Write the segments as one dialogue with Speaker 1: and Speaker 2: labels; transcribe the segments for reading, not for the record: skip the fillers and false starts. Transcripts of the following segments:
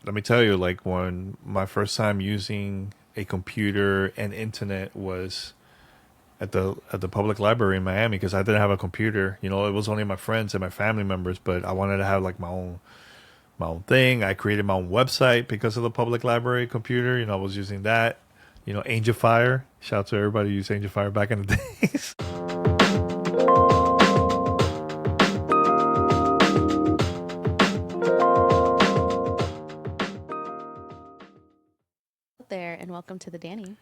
Speaker 1: let me tell you, like when my first time using a computer and internet was at the public library in Miami because I didn't have a computer. You know, it was only my friends and my family members, but I wanted to have like my own thing. I created my own website because of the public library computer. You know, I was using that. You know, Angel Fire. Shout out to everybody who used Angel Fire back in the days.
Speaker 2: There, and welcome to the Danny.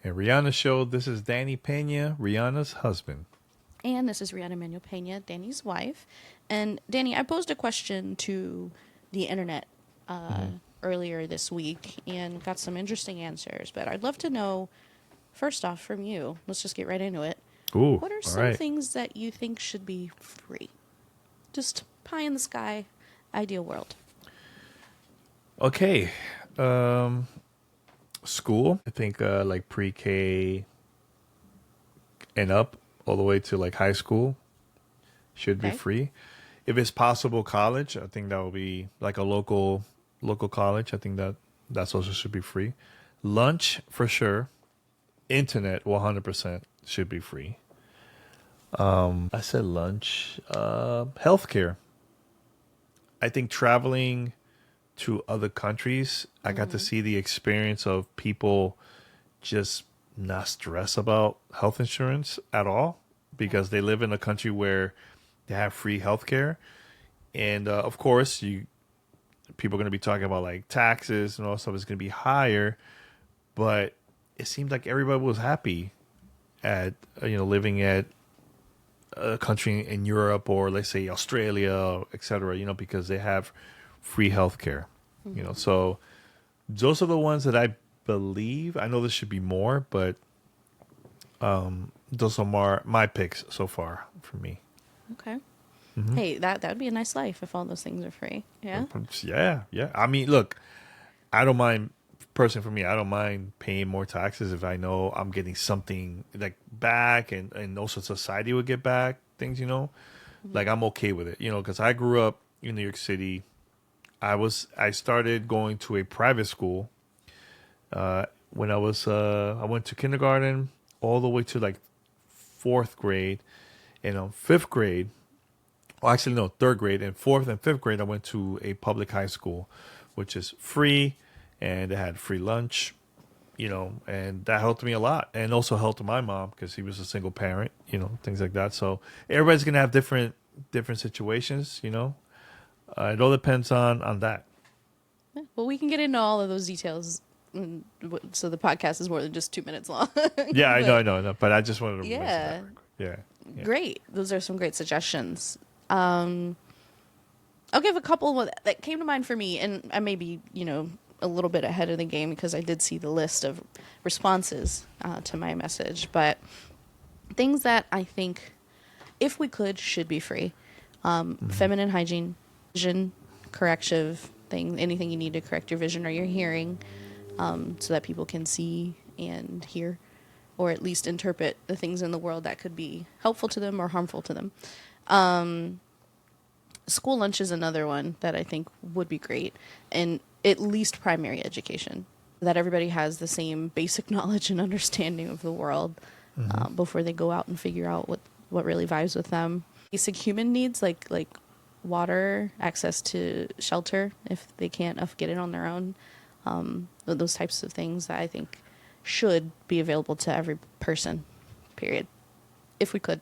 Speaker 1: And Rihanna show. This is Danny Pena, Rihanna's husband.
Speaker 2: And this is Riana Manuel Pena, Danny's wife. And Danny, I posed a question to the internet earlier this week and got some interesting answers. But I'd love to know, first off, from you, let's just get right into it.
Speaker 1: Ooh,
Speaker 2: What are
Speaker 1: all
Speaker 2: some
Speaker 1: right.
Speaker 2: things that you think should be free? Just pie in the sky, ideal world.
Speaker 1: Okay. School. I think like pre-K and up, all the way to like high school, should be
Speaker 2: Okay.
Speaker 1: free. If it's possible, college. I think that will be like a local college. I think that's also should be free. Lunch for sure. Internet 100% should be free. I said lunch. Healthcare. I think traveling to other countries, I got to see the experience of people just not stress about health insurance at all because they live in a country where they have free healthcare. And of course, you people are going to be talking about like taxes and all that stuff is going to be higher, but it seemed like everybody was happy at living at a country in Europe or let's say Australia, etc. Because they have free healthcare. So those are the ones that I believe. I know there should be more, but those are my picks so far for me.
Speaker 2: Okay. Hey, that'd be a nice life if all those things are free. Yeah.
Speaker 1: Yeah. I mean, look, I don't mind. Person for me, I don't mind paying more taxes if I know I'm getting something like back, and also society would get back things. Like I'm okay with it, because I grew up in New York City. I started going to a private school when I went to kindergarten all the way to like fourth grade, and on fifth grade, well, actually no, third grade, and fourth and fifth grade, I went to a public high school, which is free, and they had free lunch, and that helped me a lot, and also helped my mom because he was a single parent, things like that. So everybody's gonna have different situations. It all depends on that.
Speaker 2: Yeah. Well, we can get into all of those details. So the podcast is more than just 2 minutes long.
Speaker 1: Yeah,
Speaker 2: But
Speaker 1: I know, but I just wanted to mention
Speaker 2: yeah,
Speaker 1: that. Yeah, yeah.
Speaker 2: great. Those are some great suggestions. I'll give a couple that came to mind for me, and I may be, a little bit ahead of the game because I did see the list of responses to my message. But things that I think, if we could, should be free. Feminine hygiene, vision corrective thing, anything you need to correct your vision or your hearing, so that people can see and hear, or at least interpret the things in the world that could be helpful to them or harmful to them. School lunch is another one that I think would be great, and at least primary education, that everybody has the same basic knowledge and understanding of the world before they go out and figure out what really vibes with them. Basic human needs like water, access to shelter if they can't get it on their own, those types of things that I think should be available to every person, period, if we could.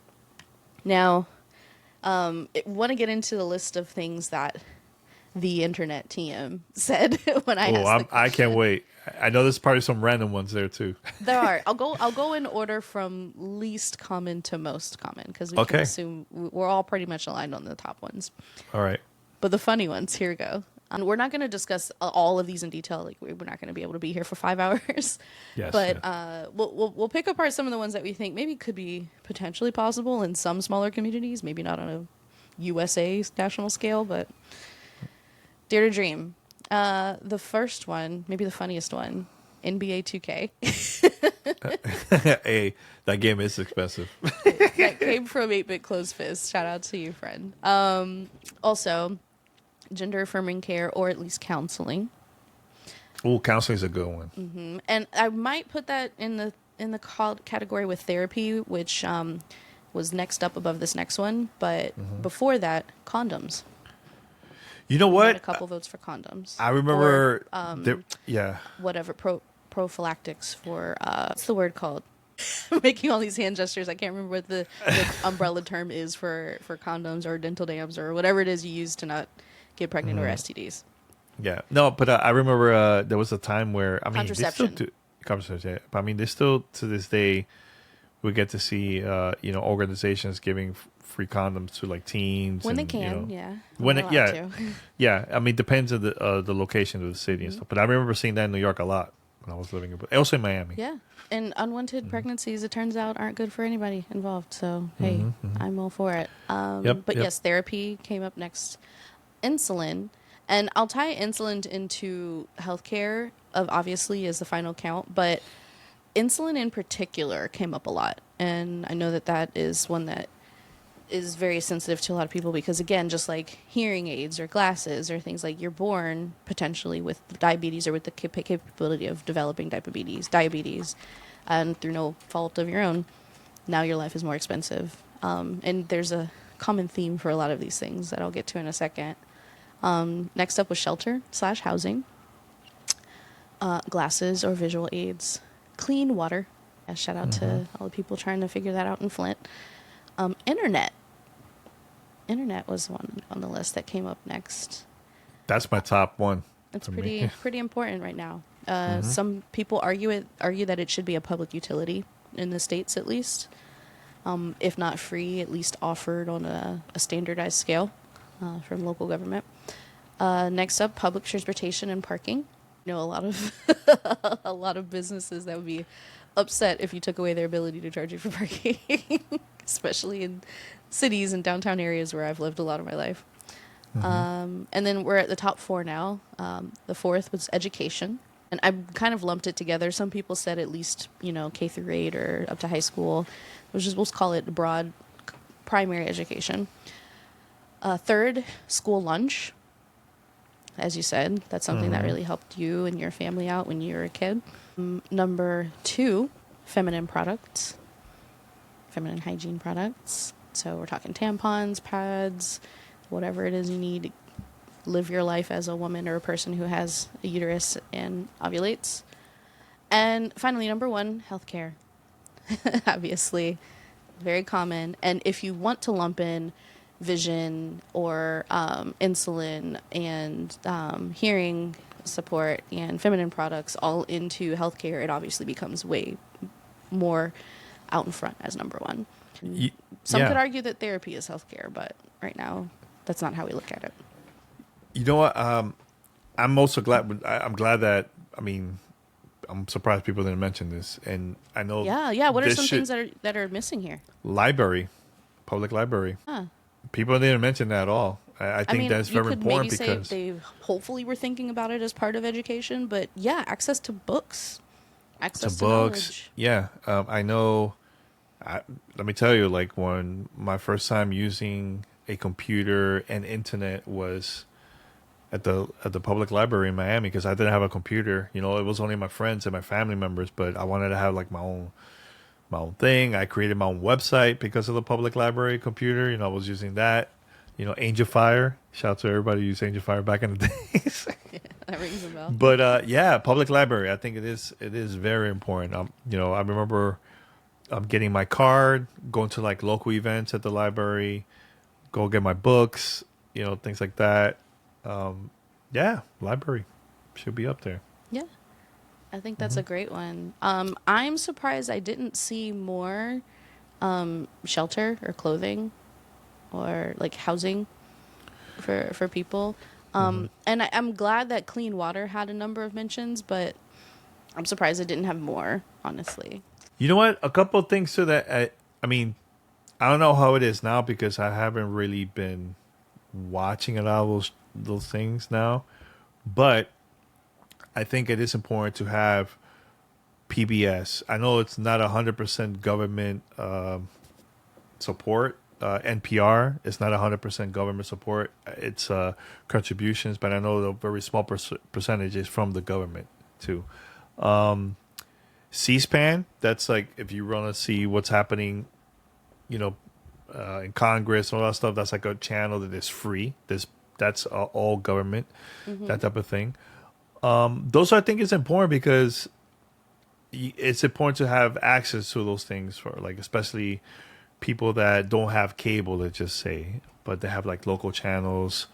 Speaker 2: Now, want to get into the list of things that the internet TM said when I asked the
Speaker 1: I can't
Speaker 2: question.
Speaker 1: wait. I know there's probably some random ones there too.
Speaker 2: There are. I'll go in order from least common to most common because we can
Speaker 1: Okay.
Speaker 2: assume we're all pretty much aligned on the top ones.
Speaker 1: All right.
Speaker 2: But the funny ones, here we go. And we're not going to discuss all of these in detail. Like we're not going to be able to be here for 5 hours.
Speaker 1: Yes.
Speaker 2: But
Speaker 1: yeah.
Speaker 2: we'll pick apart some of the ones that we think maybe could be potentially possible in some smaller communities. Maybe not on a USA national scale, but dare to dream. The first one, maybe the funniest one, NBA 2K.
Speaker 1: Hey, that game is expensive.
Speaker 2: That came from 8-Bit Closed Fist. Shout out to you, friend. Also, gender affirming care or at least counseling.
Speaker 1: Oh, counseling is a good one.
Speaker 2: And I might put that in the category with therapy, which was next up above this next one. But before that, condoms.
Speaker 1: You know
Speaker 2: We had a
Speaker 1: what?
Speaker 2: couple votes for condoms.
Speaker 1: I
Speaker 2: Or
Speaker 1: remember. Yeah.
Speaker 2: whatever prophylactics for what's the word called? Making all these hand gestures. I can't remember what the umbrella term is for condoms or dental dams or whatever it is you use to not get pregnant or STDs.
Speaker 1: Yeah, no, but I remember there was a time where I mean they still
Speaker 2: Contraception.
Speaker 1: do contraception. Yeah. But I mean they still to this day we get to see organizations giving free condoms to like teens
Speaker 2: When they
Speaker 1: and
Speaker 2: can, yeah.
Speaker 1: when
Speaker 2: They're
Speaker 1: it,
Speaker 2: allowed
Speaker 1: yeah
Speaker 2: to.
Speaker 1: yeah I mean depends on the location of the city and stuff. But I remember seeing that in New York a lot when I was living, but also in Miami.
Speaker 2: Yeah. And unwanted pregnancies, it turns out, aren't good for anybody involved. So, hey, I'm all for it.
Speaker 1: Yep,
Speaker 2: But
Speaker 1: yep.
Speaker 2: yes, therapy came up next. Insulin. And I'll tie insulin into healthcare, of obviously, as the final count. But insulin in particular came up a lot. And I know that that is one that is very sensitive to a lot of people because, again, just like hearing aids or glasses or things, like you're born potentially with diabetes or with the capability of developing diabetes, and through no fault of your own, now your life is more expensive. And there's a common theme for a lot of these things that I'll get to in a second. Next up was shelter/housing, glasses or visual aids, clean water. Yeah, shout out to all the people trying to figure that out in Flint. Internet. Internet was one on the list that came up next.
Speaker 1: That's my top one.
Speaker 2: It's
Speaker 1: for
Speaker 2: pretty
Speaker 1: me.
Speaker 2: pretty important right now. Some people argue that it should be a public utility in the states at least, if not free, at least offered on a standardized scale from local government. Next up, public transportation and parking. You know, a lot of a lot of businesses that would be upset if you took away their ability to charge you for parking, especially in cities and downtown areas where I've lived a lot of my life. And then we're at the top four now. The fourth was education. And I kind of lumped it together. Some people said at least, K through 8 or up to high school, which is, we'll call it broad primary education. Third, school lunch. As you said, that's something that really helped you and your family out when you were a kid. Number 2, feminine products, feminine hygiene products. So we're talking tampons, pads, whatever it is you need to live your life as a woman or a person who has a uterus and ovulates. And finally, number 1, healthcare. Obviously, very common. And if you want to lump in vision or insulin and hearing support and feminine products all into healthcare, it obviously becomes way more out in front as number 1. Some could argue that therapy is healthcare, but right now, that's not how we look at it.
Speaker 1: You know what? I'm also glad. I'm glad that. I mean, I'm surprised people didn't mention this, and I know.
Speaker 2: Yeah. What are some things that are missing here?
Speaker 1: Library, public library.
Speaker 2: Huh.
Speaker 1: People didn't mention that at all. I think that's very important
Speaker 2: maybe
Speaker 1: because
Speaker 2: say they hopefully were thinking about it as part of education, but yeah, access to books, access to
Speaker 1: books.
Speaker 2: knowledge.
Speaker 1: Yeah, I know. Let me tell you, like when my first time using a computer and internet was at the public library in Miami because I didn't have a computer. You know, it was only my friends and my family members, but I wanted to have like my own thing. I created my own website because of the public library computer. You know, I was using that. You know, Angel Fire. Shout out to everybody who used Angel Fire back in the days.
Speaker 2: Yeah, that rings a bell.
Speaker 1: But yeah, public library. I think it is very important. You know, I remember getting my card, going to like local events at the library, go get my books. You know, things like that. Yeah, library should be up there.
Speaker 2: Yeah, I think that's a great one. I'm surprised I didn't see more shelter or clothing or like housing for people. And I'm glad that clean water had a number of mentions, but I'm surprised it didn't have more, honestly.
Speaker 1: You know what? A couple of things to that. I mean, I don't know how it is now because I haven't really been watching a lot of those things now, but I think it is important to have PBS. I know it's not 100% government support, NPR. It's not 100% government support. It's contributions, but I know a very small percentage is from the government too. C-SPAN, that's like if you want to see what's happening, you know, in Congress and all that stuff. That's like a channel that is free. That's all government, that type of thing. Those I think is important because it's important to have access to those things for like especially people that don't have cable, let's just say, but they have like local channels.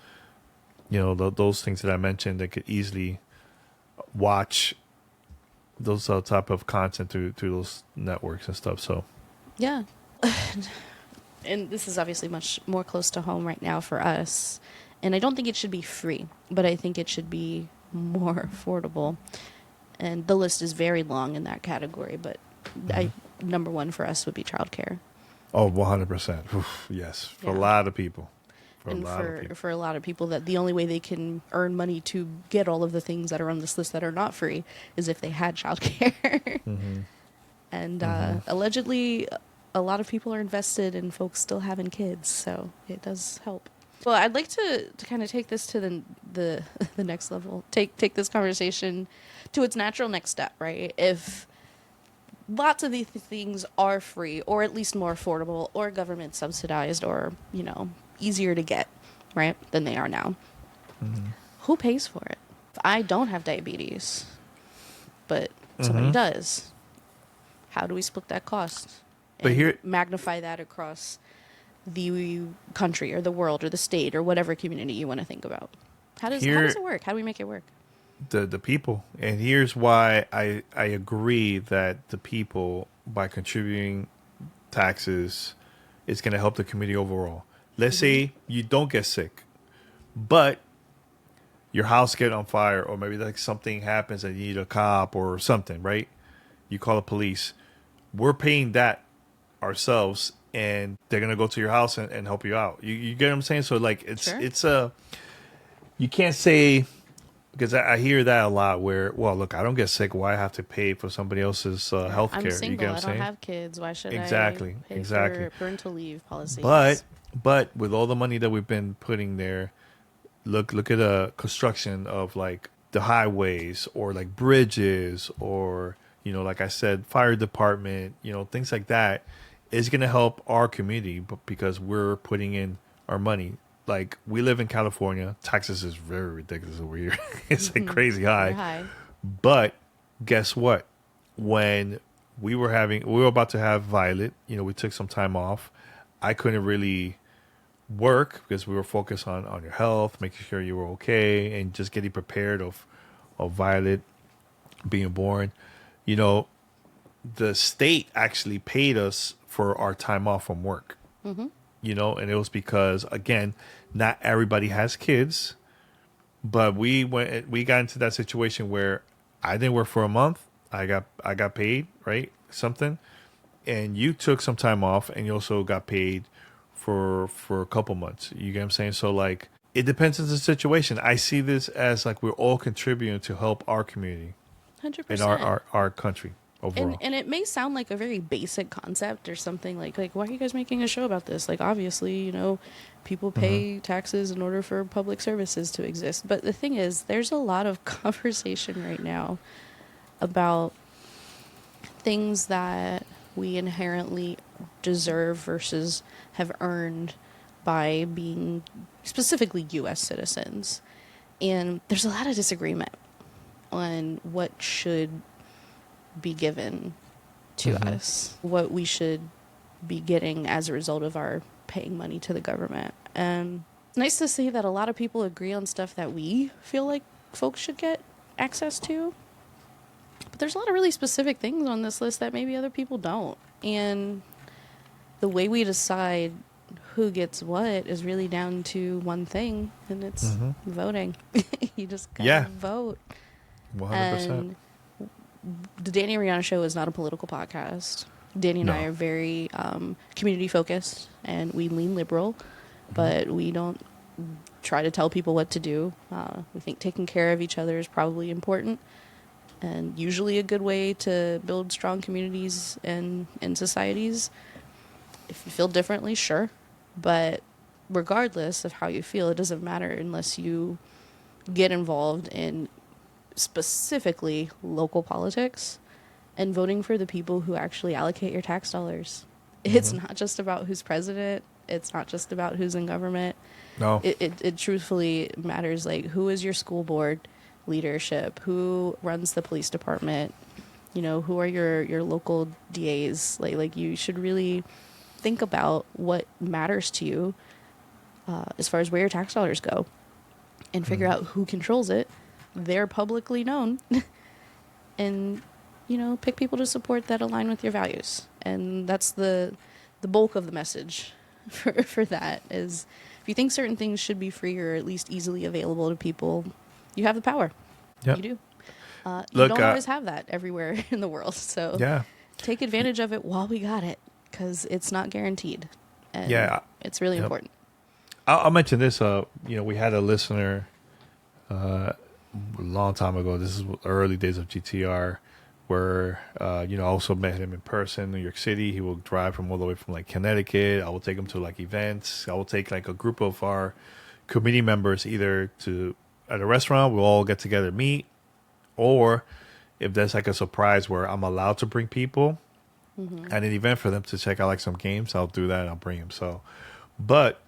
Speaker 1: You know, those things that I mentioned, they could easily watch those type of content through those networks and stuff. So
Speaker 2: Yeah. And this is obviously much more close to home right now for us. And I don't think it should be free, but I think it should be more affordable. And the list is very long in that category, but number one for us would be childcare.
Speaker 1: oh, 100%. Oof, yes, for a
Speaker 2: Yeah.
Speaker 1: lot of people.
Speaker 2: And for a lot of people, that the only way they can earn money to get all of the things that are on this list that are not free is if they had childcare. And allegedly, a lot of people are invested in folks still having kids, so it does help. Well, I'd like to kind of take this to the the next level. Take this conversation to its natural next step, right? If lots of these things are free, or at least more affordable, or government subsidized, or, you know, easier to get, right, than they are now, who pays for it? If I don't have diabetes, but somebody does, how do we split that cost?
Speaker 1: But
Speaker 2: And
Speaker 1: here-
Speaker 2: magnify that across the country or the world or the state or whatever community you want to think about. How does it work? How do we make it work?
Speaker 1: The people. And here's why I agree that the people, by contributing taxes, is going to help the community overall. Let's say you don't get sick, but your house get on fire, or maybe like something happens and you need a cop or something, right? You call the police. We're paying that ourselves, and they're going to go to your house and help you out. You get what I'm saying? So like it's a, you can't say, because I hear that a lot where, well, look, I don't get sick. Why I have to pay for somebody else's health care?
Speaker 2: I'm single.
Speaker 1: You get what I'm
Speaker 2: I
Speaker 1: saying?
Speaker 2: don't have kids. Why should
Speaker 1: Exactly,
Speaker 2: I pay
Speaker 1: exactly.
Speaker 2: for parental leave policies?
Speaker 1: But with all the money that we've been putting there, look at the construction of like the highways or like bridges or, you know, like I said, fire department, you know, things like that is going to help our community because we're putting in our money. Like we live in California, taxes is very ridiculous over here. It's like crazy high.
Speaker 2: Very high.
Speaker 1: But guess what? When we were about to have Violet, you know, we took some time off. I couldn't really work because we were focused on your health, making sure you were okay, and just getting prepared of Violet being born. You know, the state actually paid us for our time off from work. You know, and it was because, again, not everybody has kids, but we got into that situation where I didn't work for a month. I got paid, right? Something. And you took some time off and you also got paid for a couple months. You get what I'm saying? So like it depends on the situation. I see this as like we're all contributing to help our community
Speaker 2: 100%.
Speaker 1: and our country overall.
Speaker 2: And it may sound like a very basic concept or something like why are you guys making a show about this? Like obviously, you know, people pay taxes in order for public services to exist. But the thing is, there's a lot of conversation right now about things that we inherently deserve versus have earned by being specifically U.S. citizens. And there's a lot of disagreement on what should be given to us, what we should be getting as a result of our paying money to the government. And it's nice to see that a lot of people agree on stuff that we feel like folks should get access to. But there's a lot of really specific things on this list that maybe other people don't. And the way we decide who gets what is really down to one thing, and it's voting. You just gotta vote.
Speaker 1: 100%.
Speaker 2: And the Danny and Riana show is not a political podcast. Danny and I are very community focused, and we lean liberal, but we don't try to tell people what to do. We think taking care of each other is probably important, and usually a good way to build strong communities and societies. If you feel differently, sure, But regardless of how you feel, it doesn't matter unless you get involved in specifically local politics and voting for the people who actually allocate your tax dollars. It's
Speaker 1: Mm-hmm.
Speaker 2: not just about who's president. It's not just about who's in government.
Speaker 1: No.
Speaker 2: It truthfully matters, like, who is your school board leadership, who runs the police department, who are your local DAs. Like you should really think about what matters to you, as far as where your tax dollars go, and figure out who controls it. They're publicly known. And pick people to support that align with your values. And that's the bulk of the message for that is, if you think certain things should be free or at least easily available to people, you have the power.
Speaker 1: Yep.
Speaker 2: You do. You
Speaker 1: Look,
Speaker 2: don't always have that everywhere in the world. So
Speaker 1: yeah.
Speaker 2: take advantage of it while we got it, because it's not guaranteed. And
Speaker 1: Yeah.
Speaker 2: it's really
Speaker 1: Yep.
Speaker 2: important.
Speaker 1: I'll mention this. We had a listener a long time ago. This is early days of GTR, where I also met him in person, New York City. He will drive from all the way from like Connecticut. I will take him to like events. I will take like a group of our committee members either to at a restaurant. We'll all get together, meet, or if there's like a surprise where I'm allowed to bring people at an event for them to check out like some games, I'll do that. And I'll bring him. So, but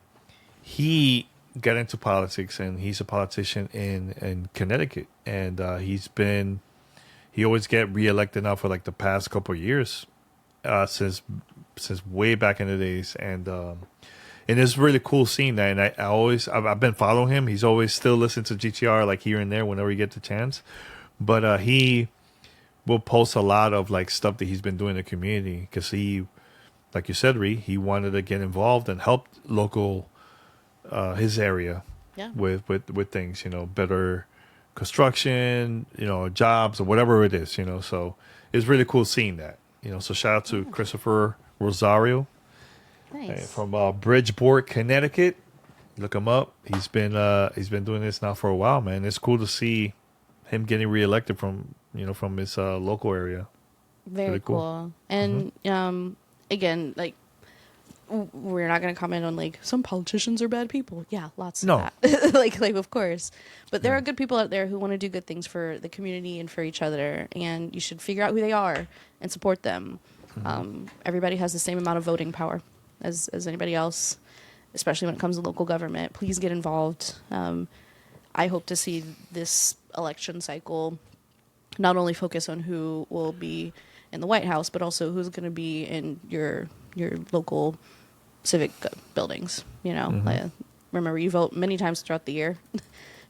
Speaker 1: he got into politics, and he's a politician in Connecticut, and he always get reelected now for like the past couple of years, since way back in the days, and it's really cool seeing that. And I've been following him. He's always still listening to GTR like here and there whenever he gets the chance, but he will post a lot of like stuff that he's been doing in the community, because he, like you said, he wanted to get involved and help local his area
Speaker 2: Yeah.
Speaker 1: with things, better construction, jobs or whatever it is, so it's really cool seeing that, so shout out to Christopher Rosario
Speaker 2: Nice.
Speaker 1: from Bridgeport, Connecticut. Look him up. He's been doing this now for a while, man. It's cool to see him getting reelected from his local area.
Speaker 2: Very
Speaker 1: Really cool.
Speaker 2: cool. And again, like, we're not going to comment on like some politicians are bad people. Yeah, lots
Speaker 1: No.
Speaker 2: of that. like of course. But there are good people out there who want to do good things for the community and for each other, and you should figure out who they are and support them. Everybody has the same amount of voting power as anybody else, especially when it comes to local government. Please get involved. I hope to see this election cycle not only focus on who will be in the White House, but also who's going to be in your local civic buildings. Like, remember, you vote many times throughout the year,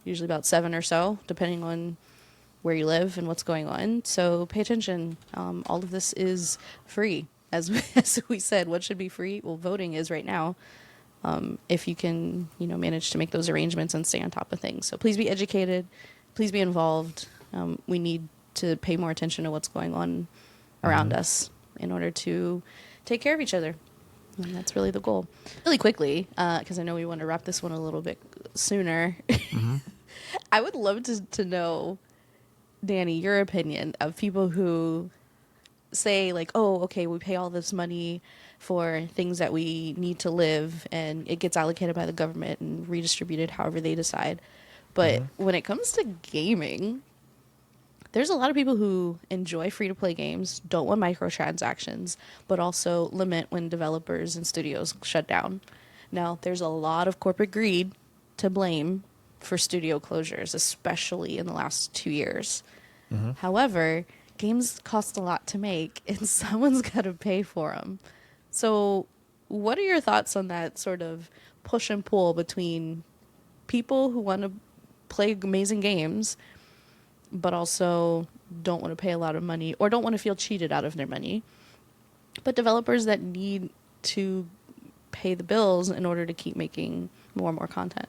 Speaker 2: usually about 7 or so, depending on where you live and what's going on. So pay attention. All of this is free. As we said, what should be free? Well, voting is right now. If you can, manage to make those arrangements and stay on top of things. So please be educated. Please be involved. We need to pay more attention to what's going on around us in order to take care of each other. And that's really the goal. Really quickly, because I know we want to wrap this one a little bit sooner. I would love to know, Danny, your opinion of people who say like, oh, okay, we pay all this money for things that we need to live, and it gets allocated by the government and redistributed however they decide. But when it comes to gaming, there's a lot of people who enjoy free-to-play games, don't want microtransactions, but also lament when developers and studios shut down. Now, there's a lot of corporate greed to blame for studio closures, especially in the last 2 years. However, games cost a lot to make, and someone's got to pay for them. So what are your thoughts on that sort of push and pull between people who want to play amazing games but also don't want to pay a lot of money or don't want to feel cheated out of their money, but developers that need to pay the bills in order to keep making more and more content?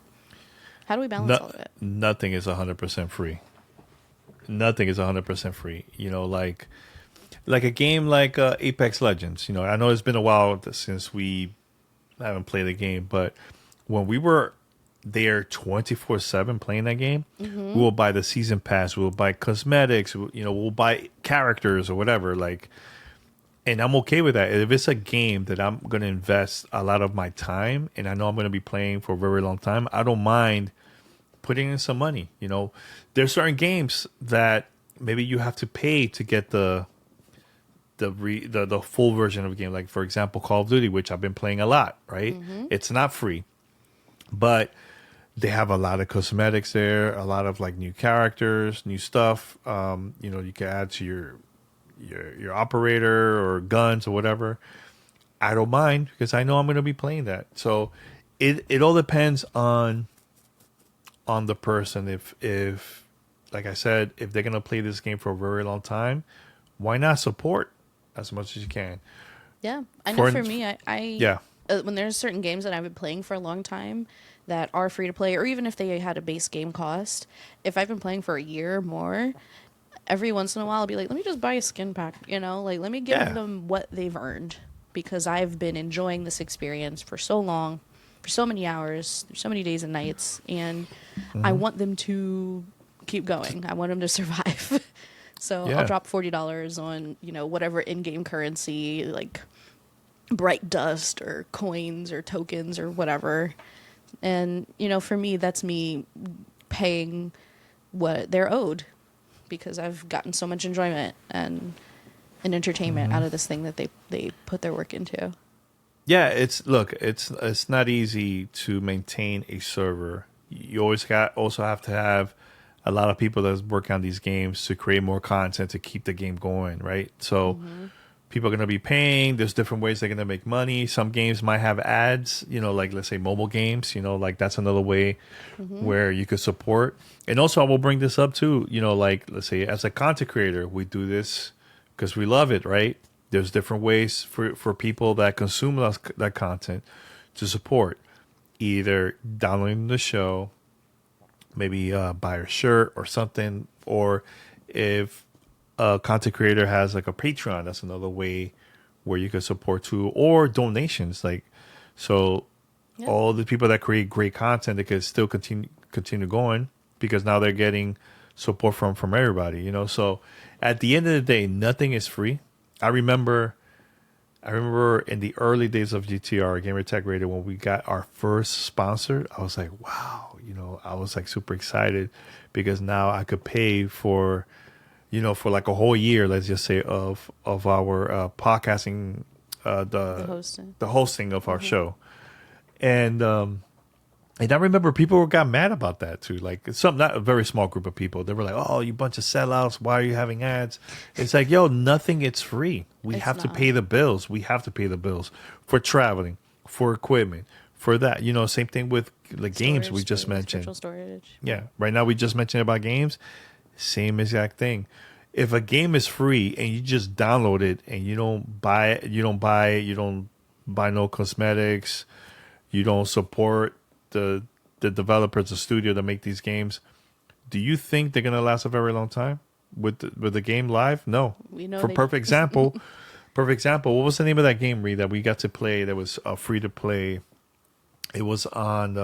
Speaker 2: How do we balance all of it?
Speaker 1: Nothing is 100% free. Nothing is 100% free. Like a game like Apex Legends. I know it's been a while since we haven't played the game, but when we were there 24/7 playing that game, we will buy the season pass, we'll buy cosmetics, we'll buy characters or whatever. And I'm okay with that. If it's a game that I'm going to invest a lot of my time and I know I'm going to be playing for a very long time, I don't mind putting in some money. You know, there's certain games that maybe you have to pay to get the full version of a game. Like, for example, Call of Duty, which I've been playing a lot, right? It's not free, but they have a lot of cosmetics there, a lot of like new characters, new stuff. You know, you can add to your operator or guns or whatever. I don't mind because I know I'm going to be playing that. So it all depends on the person. If like I said, if they're going to play this game for a very long time, why not support as much as you can?
Speaker 2: Yeah, I know for me,
Speaker 1: Yeah.
Speaker 2: When there's certain games that I've been playing for a long time that are free to play, or even if they had a base game cost, if I've been playing for a year or more, every once in a while I'll be like, let me just buy a skin pack, you know, like let me give
Speaker 1: Yeah.
Speaker 2: them what they've earned because I've been enjoying this experience for so long, for so many hours, so many days and nights, and I want them to keep going. I want them to survive. So
Speaker 1: Yeah.
Speaker 2: I'll drop $40 on, you know, whatever in-game currency, like bright dust or coins or tokens or whatever. And, you know, for me, that's me paying what they're owed because I've gotten so much enjoyment and entertainment out of this thing that they put their work into.
Speaker 1: Yeah, it's not easy to maintain a server. You also have to have a lot of people that work on these games to create more content to keep the game going, right? So people are going to be paying. There's different ways they're going to make money. Some games might have ads, you know, like let's say mobile games, you know, like that's another way where you could support. And also I will bring this up too, you know, like let's say as a content creator, we do this because we love it, right? There's different ways for people that consume that content to support, either downloading the show, maybe buy a shirt or something, or if a content creator has like a Patreon, that's another way where you can support too, or donations. Like, so all the people that create great content, they can still continue going because now they're getting support from everybody, you know. So at the end of the day, nothing is free. I remember in the early days of GTR, Gamer Tech Radio, when we got our first sponsor, I was like, wow, you know, I was like super excited because now I could pay for, you know, for like a whole year, let's just say, of our podcasting, the hosting of our show. And I remember people got mad about that too. Like not a very small group of people. They were like, "Oh, you bunch of sellouts! Why are you having ads?" It's like, yo, nothing. It's free. We have to pay the bills. We have to pay the bills for traveling, for equipment, for that. You know, same thing with the games we just mentioned.
Speaker 2: Virtual storage.
Speaker 1: Yeah, right now we just mentioned about games. Same exact thing. If a game is free and you just download it and you don't buy it, you don't buy no cosmetics, you don't support the developers, the studio that make these games, do you think they're gonna last a very long time with the game live? No.
Speaker 2: We know.
Speaker 1: For perfect example, what was the name of that game, Reed, that we got to play that was free to play? It was on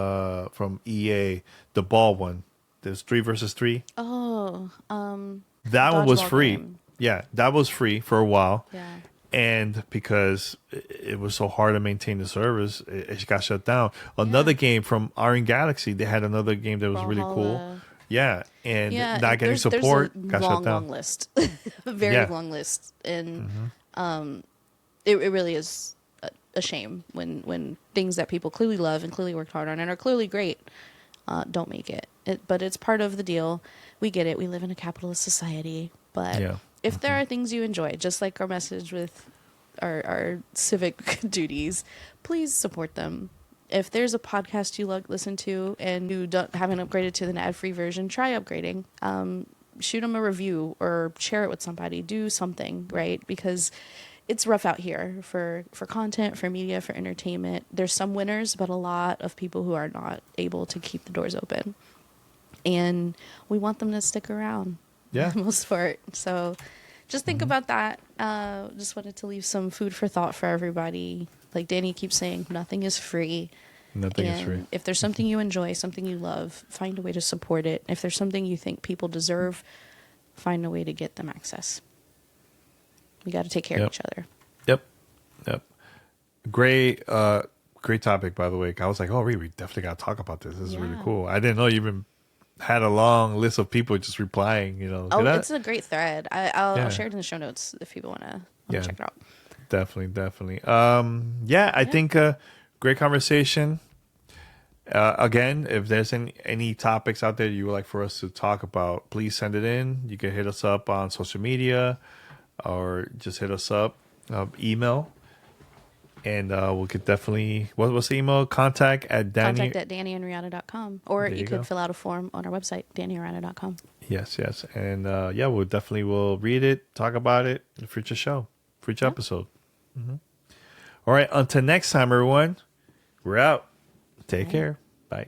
Speaker 1: from EA, the ball one. There's 3 versus 3.
Speaker 2: Oh,
Speaker 1: that one was free.
Speaker 2: Game.
Speaker 1: Yeah, that was free for a while.
Speaker 2: Yeah.
Speaker 1: And because it was so hard to maintain the servers, it got shut down. Another game from Iron Galaxy, they had another game that was really cool. Yeah, and not getting support, got shut down.
Speaker 2: Long list, very long list, and it really is a shame when things that people clearly love and clearly worked hard on and are clearly great don't make it. But it's part of the deal. We get it. We live in a capitalist society, but. Yeah. If there are things you enjoy, just like our message with our civic duties, please support them. If there's a podcast you listen to and you haven't upgraded to the ad-free version, try upgrading. Shoot them a review or share it with somebody. Do something, right? Because it's rough out here for content, for media, for entertainment. There's some winners, but a lot of people who are not able to keep the doors open. And we want them to stick around.
Speaker 1: Yeah.
Speaker 2: For the most part. So just think about that. Just wanted to leave some food for thought for everybody. Like Danny keeps saying, nothing is free.
Speaker 1: Nothing is free.
Speaker 2: If there's something you enjoy, something you love, find a way to support it. If there's something you think people deserve, find a way to get them access. We got to take care of each other.
Speaker 1: Yep. Great, great topic, by the way. I was like, oh, we definitely got to talk about this. This is really
Speaker 2: Yeah.
Speaker 1: cool. I didn't know you even had a long list of people just replying.
Speaker 2: Oh, it's a great thread. I'll
Speaker 1: Yeah,
Speaker 2: share it in the show notes if people want to
Speaker 1: yeah,
Speaker 2: check it out.
Speaker 1: definitely, definitely. Yeah, I
Speaker 2: Yeah.
Speaker 1: think great conversation. Again, if there's any topics out there you would like for us to talk about, please send it in. You can hit us up on social media or just hit us up, email. And we could definitely, what's the email? Contact at Danny.
Speaker 2: Contact at DannyandRihanna.com. Or
Speaker 1: There
Speaker 2: you
Speaker 1: you
Speaker 2: could
Speaker 1: go.
Speaker 2: fill out a form on our website, DannyandRihanna.com.
Speaker 1: Yes, yes. And yeah, we'll read it, talk about it in a future show, future
Speaker 2: Yeah.
Speaker 1: episode. All right. Until next time, everyone, we're out. Take care. Bye.